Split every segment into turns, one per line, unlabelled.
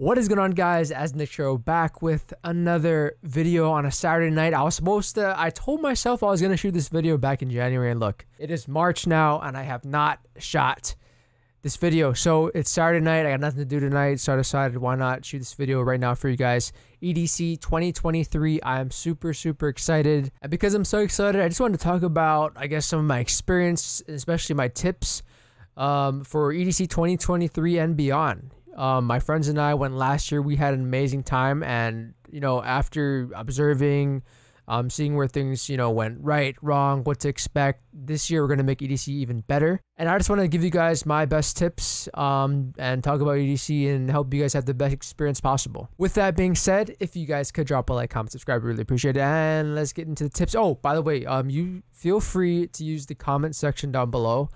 What is going on, guys? As Nick Show back with another video on a Saturday night. I told myself I was going to shoot this video back in January, and look, it is March now and I have not shot this video. So it's Saturday night, I got nothing to do tonight, so I decided why not shoot this video right now for you guys. EDC 2023, I am super excited. And because I'm so excited, I just wanted to talk about, I guess, some of my experience, especially my tips for EDC 2023 and beyond. My friends and I went last year. We had an amazing time, and after observing, seeing where things went right, wrong, what to expect, this year we're gonna make EDC even better. And I just want to give you guys my best tips and talk about EDC and help you guys have the best experience possible. With that being said, if you guys could drop a like, comment, subscribe, really appreciate it. And let's get into the tips. Oh, by the way, you feel free to use the comment section down below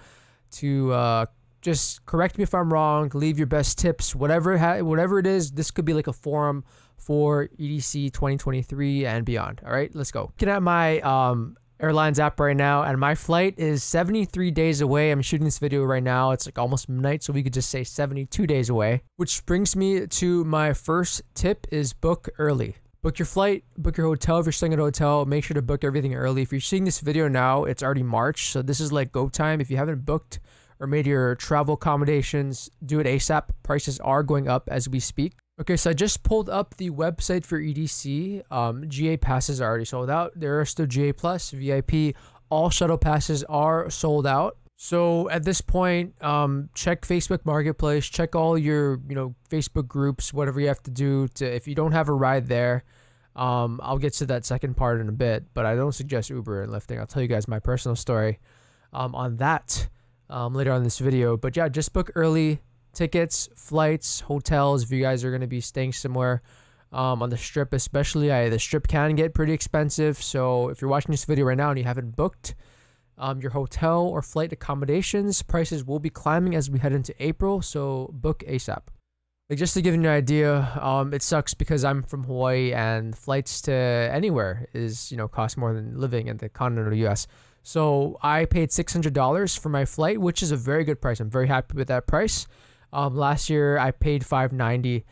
to just correct me if I'm wrong, leave your best tips, whatever it is. This could be like a forum for EDC 2023 and beyond. All right, let's go. Looking at my airlines app right now, and my flight is 73 days away. I'm shooting this video right now. It's like almost midnight, so we could just say 72 days away. Which brings me to my first tip is book early. Book your flight, book your hotel. If you're staying at a hotel, make sure to book everything early. If you're seeing this video now, it's already March, so this is like go time. If you haven't booked or made your travel accommodations, do it ASAP. Prices are going up as we speak. Okay, so I just pulled up the website for EDC. GA passes are already sold out. There are still GA Plus, VIP. All shuttle passes are sold out. So at this point, check Facebook Marketplace, check all your Facebook groups, whatever you have to do to, if you don't have a ride there. I'll get to that second part in a bit, but I don't suggest Uber and Lyfting. I'll tell you guys my personal story on that later on in this video. But yeah, just book early. Tickets, flights, hotels, if you guys are going to be staying somewhere on the strip especially. The strip can get pretty expensive, so if you're watching this video right now and you haven't booked your hotel or flight accommodations, prices will be climbing as we head into April, so book ASAP. Like, just to give you an idea, it sucks because I'm from Hawaii and flights to anywhere is cost more than living in the continental US. So I paid $600 for my flight, which is a very good price. I'm very happy with that price. Last year I paid $590,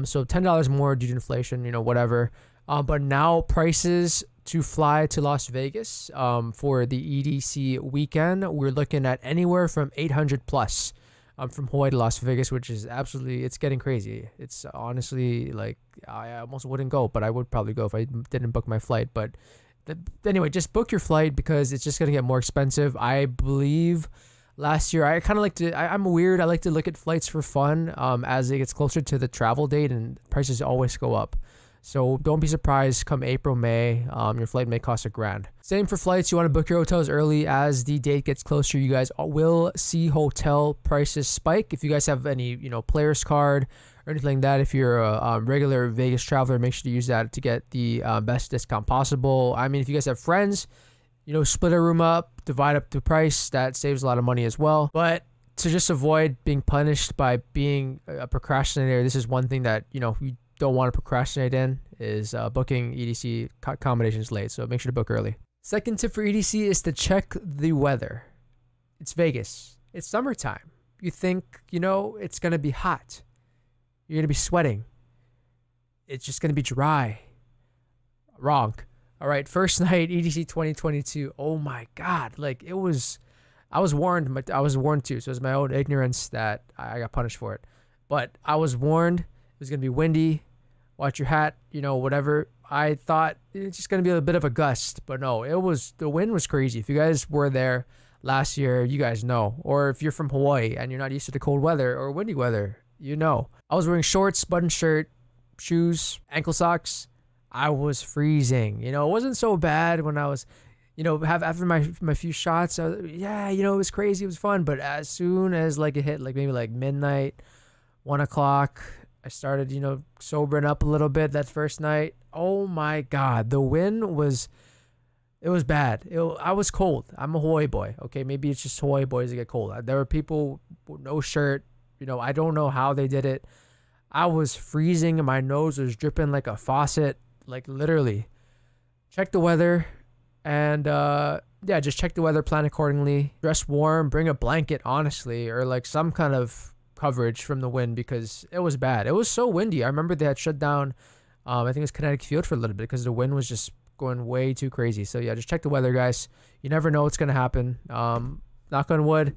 so $10 more due to inflation, whatever. But now prices to fly to Las Vegas for the EDC weekend, we're looking at anywhere from $800 plus from Hawaii to Las Vegas, which is absolutely, it's getting crazy. It's honestly like, I almost wouldn't go, but I would probably go if I didn't book my flight. But anyway, just book your flight because it's just going to get more expensive. I believe last year, I kind of like to, I'm weird. I like to look at flights for fun as it gets closer to the travel date, and prices always go up. So don't be surprised come April, May, your flight may cost $1,000. Same for flights. You want to book your hotels early. As the date gets closer, you guys will see hotel prices spike. If you guys have any, player's card or anything like that, if you're a regular Vegas traveler, make sure to use that to get the best discount possible. I mean, if you guys have friends, split a room up, divide up the price. That saves a lot of money as well. But to just avoid being punished by being a procrastinator, this is one thing that, you don't want to procrastinate in is booking EDC accommodations late. So make sure to book early. Second tip for EDC is to check the weather. It's Vegas. It's summertime. You think, it's going to be hot. You're going to be sweating. It's just going to be dry. Wrong. All right, first night, EDC 2022. Oh my God. Like, I was warned. I was warned too. So it was my own ignorance that I got punished for it. But I was warned it was going to be windy. Watch your hat, whatever. I thought it's just going to be a bit of a gust. But no, the wind was crazy. If you guys were there last year, you guys know. Or if you're from Hawaii and you're not used to the cold weather or windy weather, I was wearing shorts, button shirt, shoes, ankle socks. I was freezing. It wasn't so bad when I was, after my few shots. It was crazy. It was fun. But as soon as it hit maybe midnight, 1 o'clock, I started, sobering up a little bit that first night. Oh my God, the wind was bad. I was cold. I'm a Hawaii boy. Okay, maybe it's just Hawaii boys that get cold. There were people with no shirt. I don't know how they did it. I was freezing and my nose was dripping like a faucet. Like, literally. Check the weather and just check the weather, plan accordingly. Dress warm, bring a blanket, honestly, or some kind of coverage from the wind because it was bad. It was so windy. I remember they had shut down, I think it was Kinetic Field for a little bit because the wind was just going way too crazy. So yeah, just check the weather, guys. You never know what's going to happen. Knock on wood.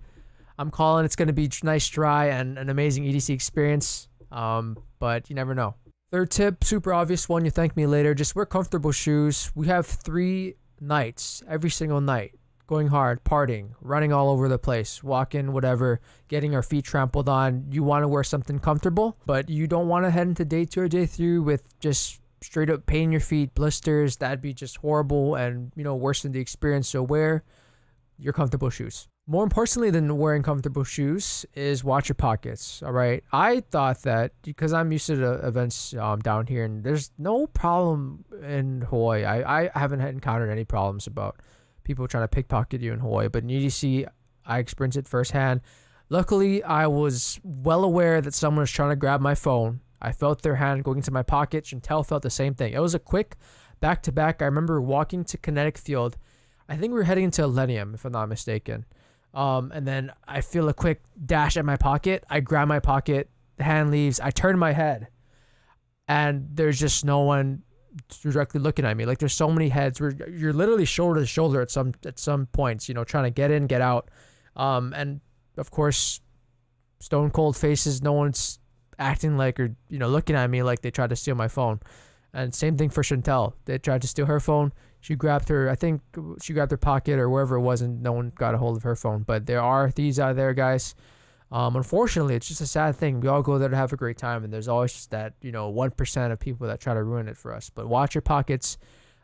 I'm calling it's going to be nice, dry, and an amazing EDC experience. But you never know. Third tip, super obvious one. You thank me later. Just wear comfortable shoes. We have 3 nights, every single night. Going hard, partying, running all over the place, walking, whatever, getting our feet trampled on. You want to wear something comfortable, but you don't want to head into day 2 or day 3 with just straight up pain in your feet, blisters. That'd be just horrible and, worse than the experience. So wear your comfortable shoes. More importantly than wearing comfortable shoes is watch your pockets. All right. I thought that because I'm used to the events down here, and there's no problem in Hawaii. I haven't encountered any problems about people trying to pickpocket you in Hawaii, but in EDC, I experienced it firsthand. Luckily, I was well aware that someone was trying to grab my phone. I felt their hand going into my pocket. Chantel felt the same thing. It was a quick back-to-back. I remember walking to Kinetic Field. I think we were heading into Millennium, if I'm not mistaken. And then I feel a quick dash at my pocket. I grab my pocket. The hand leaves. I turn my head. And there's just no one directly looking at me. Like, there's so many heads where you're literally shoulder to shoulder at some points, trying to get in, get out. And of course, stone cold faces. No one's acting like, or looking at me like they tried to steal my phone. And same thing for Chantel. They tried to steal her phone. She grabbed her, I think she grabbed her pocket or wherever it was, and no one got a hold of her phone. But there are thieves out there, guys. Unfortunately, it's just a sad thing. We all go there to have a great time, and there's always just that 1% of people that try to ruin it for us. But watch your pockets.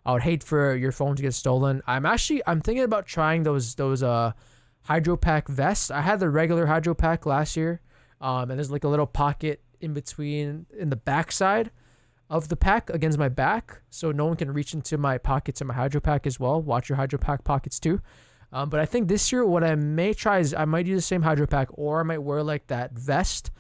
I would hate for your phone to get stolen. I'm thinking about trying those hydro pack vests. I had the regular hydro pack last year, and there's like a little pocket in the backside of the pack against my back, so no one can reach into my pockets in my hydro pack as well. Watch your hydro pack pockets too. But I think this year what I may try is I might use the same hydro pack, or I might wear like that vest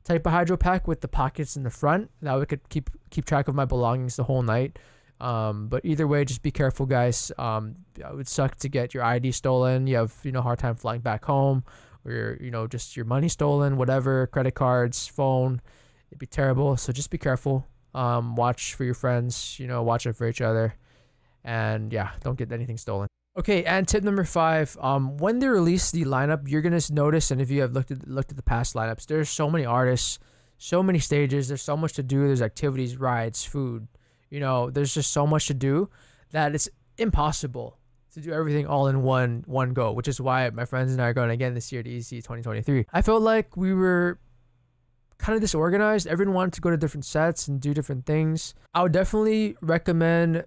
type of hydro pack with the pockets in the front. That way I could keep track of my belongings the whole night. But either way, just be careful, guys. It would suck to get your ID stolen. You have hard time flying back home, or just your money stolen, whatever, credit cards, phone. It'd be terrible. So just be careful. Watch for your friends. Watch out for each other, and yeah, don't get anything stolen. Okay, and tip number 5, when they release the lineup, you're gonna notice, and if you have looked at the past lineups, there's so many artists, so many stages, there's so much to do, there's activities, rides, food, there's just so much to do that it's impossible to do everything all in one go, which is why my friends and I are going again this year to EDC 2023. I felt like we were kind of disorganized. Everyone wanted to go to different sets and do different things. I would definitely recommend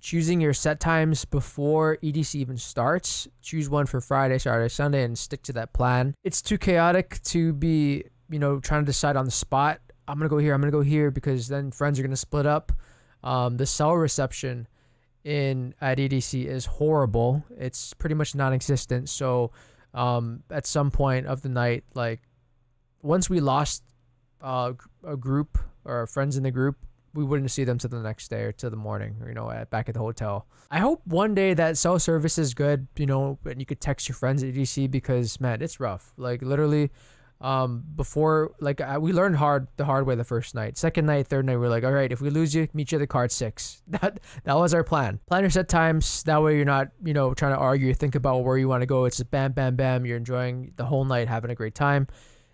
choosing your set times before EDC even starts. Choose one for Friday, Saturday, Sunday, and stick to that plan. It's too chaotic to be, trying to decide on the spot. I'm going to go here, I'm going to go here, because then friends are going to split up. The cell reception at EDC is horrible. It's pretty much non-existent. So at some point of the night, like once we lost a group or friends in the group, we wouldn't see them till the next day or till the morning, or, back at the hotel. I hope one day that cell service is good, and you could text your friends at EDC, because, man, it's rough. Like, literally, before, we learned the hard way the first night. Second night, third night, we're like, all right, if we lose you, meet you at the car at 6. That was our plan. Plan your set times. That way you're not, trying to argue, think about where you want to go. It's just bam, bam, bam. You're enjoying the whole night, having a great time.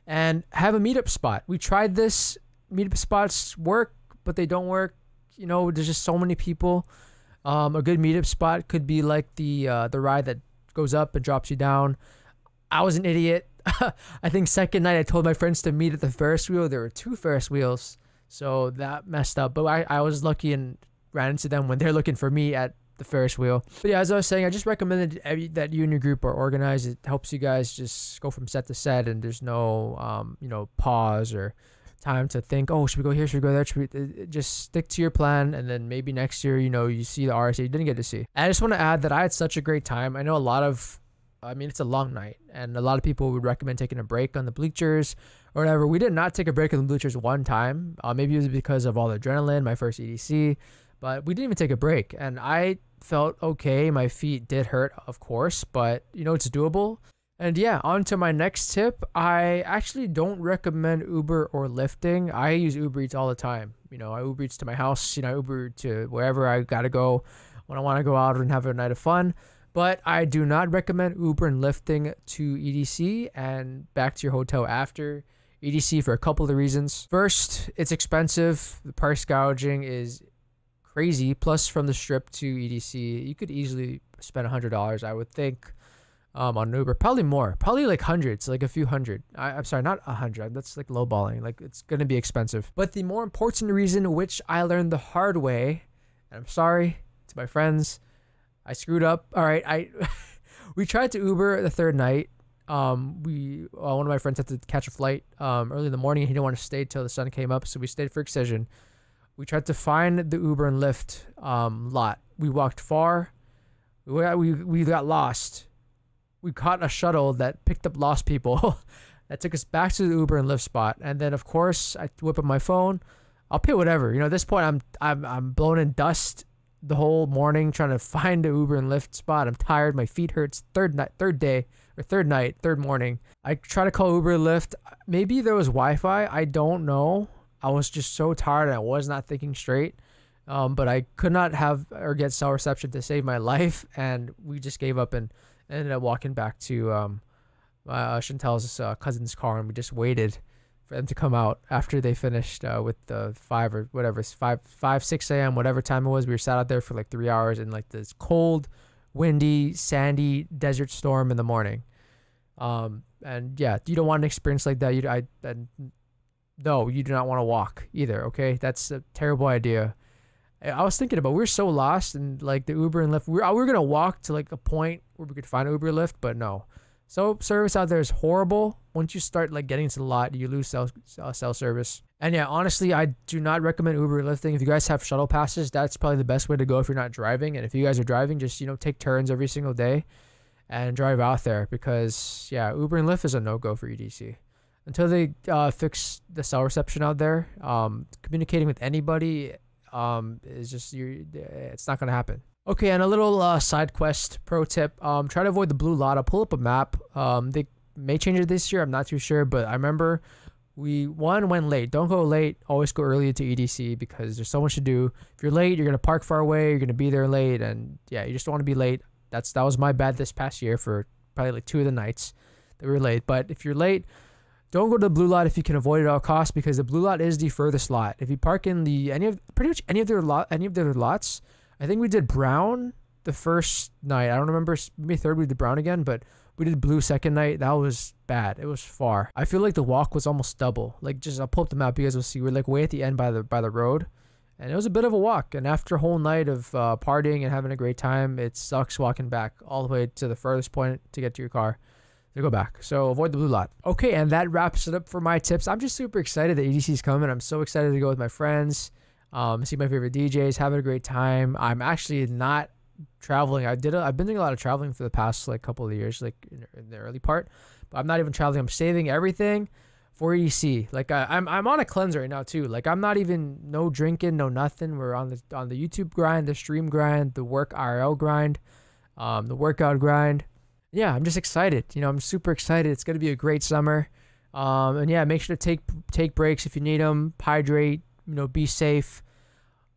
And have a meetup spot. We tried this. Meetup spots work, but they don't work. There's just so many people. A good meetup spot could be like the ride that goes up and drops you down. I was an idiot. I think second night I told my friends to meet at the Ferris wheel. There were 2 Ferris wheels, so that messed up. But I was lucky and ran into them when they're looking for me at the Ferris wheel. But yeah, as I was saying, I just recommend that you and your group are organized. It helps you guys just go from set to set, and there's no pause or time to think, oh, should we go here, should we go there, just stick to your plan, and then maybe next year you see the artists you didn't get to see. And I just want to add that I had such a great time. I know it's a long night, and a lot of people would recommend taking a break on the bleachers or whatever. We did not take a break on the bleachers one time. Maybe it was because of all the adrenaline, my first EDC, but we didn't even take a break, and I felt okay. My feet did hurt, of course, but it's doable. And yeah, on to my next tip. I actually don't recommend Uber or Lyfting. I use Uber Eats all the time. You know, I Uber Eats to my house, you know, I Uber to wherever I gotta go when I want to go out and have a night of fun. But I do not recommend Uber and Lyfting to EDC and back to your hotel after EDC for a couple of reasons. First, it's expensive. The price gouging is crazy. Plus, from the Strip to EDC, you could easily spend $100, I would think, on Uber. Probably more. Probably like hundreds, like a few hundred. I'm sorry, not 100. That's like lowballing. Like, it's gonna be expensive. But the more important reason, which I learned the hard way, and I'm sorry to my friends, I screwed up. All right, we tried to Uber the third night. One of my friends had to catch a flight early in the morning. He didn't want to stay till the sun came up, so we stayed for Excision. We tried to find the Uber and Lyft lot. We walked far. We got lost. We caught a shuttle that picked up lost people that took us back to the Uber and Lyft spot. And then, of course, I whip up my phone. I'll pay whatever. You know, at this point, I'm blown in dust the whole morning trying to find a Uber and Lyft spot. I'm tired. My feet hurts. Third morning. I try to call Uber and Lyft. Maybe there was Wi-Fi. I don't know. I was just so tired. I was not thinking straight. But I could not have or get cell reception to save my life. And we just gave up and ended up walking back to Chantel's cousin's car. And we just waited for them to come out after they finished with the 5, 6 a.m., whatever time it was. We were sat out there for like 3 hours in like this cold, windy, sandy desert storm in the morning. And yeah, you don't want an experience like that. No, you do not want to walk either. Okay, that's a terrible idea. I was thinking about, we were so lost, and like the Uber and Lyft, we were gonna walk to like a point where we could find Uber or Lyft, but no. So service out there is horrible. Once you start like getting to the lot, you lose cell service. And yeah, honestly, I do not recommend Uber or Lyfting. If you guys have shuttle passes, that's probably the best way to go if you're not driving. And if you guys are driving, just, you know, take turns every single day and drive out there, because yeah, Uber and Lyft is a no-go for EDC until they fix the cell reception out there. Communicating with anybody is just, it's not gonna happen. Okay, and a little side quest pro tip. Try to avoid the blue lot. I'll pull up a map. They may change it this year. I'm not too sure, but I remember we went late. Don't go late. Always go early to EDC because there's so much to do. If you're late, you're gonna park far away. You're gonna be there late, and yeah, you just don't want to be late. That was my bad this past year for probably like 2 of the nights that we were late. But if you're late, don't go to the blue lot if you can avoid it at all costs, because the blue lot is the furthest lot. If you park in pretty much any of their lots. I think we did brown the first night. I don't remember, maybe third we did brown again, but we did blue second night. That was bad. It was far. I feel like the walk was almost double. Like, just I'll pull up the map, you guys will see. We're like way at the end by the road, and it was a bit of a walk. And after a whole night of partying and having a great time, it sucks walking back all the way to the furthest point to get to your car to go back. So avoid the blue lot. Okay, and that wraps it up for my tips. I'm just super excited that EDC is coming. I'm so excited to go with my friends. See my favorite DJs, having a great time. I'm actually not traveling. I've been doing a lot of traveling for the past like couple of years, like in the early part, but I'm not even traveling. I'm saving everything for EDC. Like I'm on a cleanse right now too. Like I'm not even, no drinking, no nothing. We're on the YouTube grind, the stream grind, the work IRL grind, the workout grind. Yeah, I'm just excited. You know, I'm super excited. It's gonna be a great summer. And yeah, make sure to take breaks if you need them. Hydrate. You know, be safe,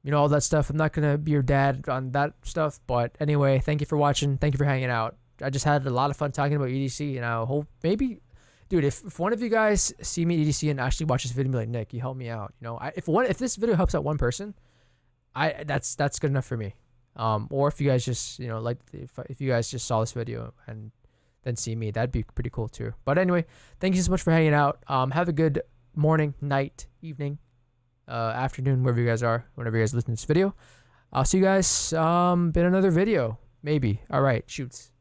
you know, all that stuff. I'm not gonna be your dad on that stuff, but anyway, thank you for watching. Thank you for hanging out. I just had a lot of fun talking about EDC, and I hope maybe, dude, if one of you guys see me at EDC and actually watch this video and be like, Nick, you helped me out, you know, if this video helps out one person, that's good enough for me. Or if you guys just, you know, like if you guys just saw this video and then see me, that'd be pretty cool too. But anyway, thank you so much for hanging out. Have a good morning, night, evening, afternoon, wherever you guys are, whenever you guys listen to this video. I'll see you guys in another video, maybe. All right, shoots.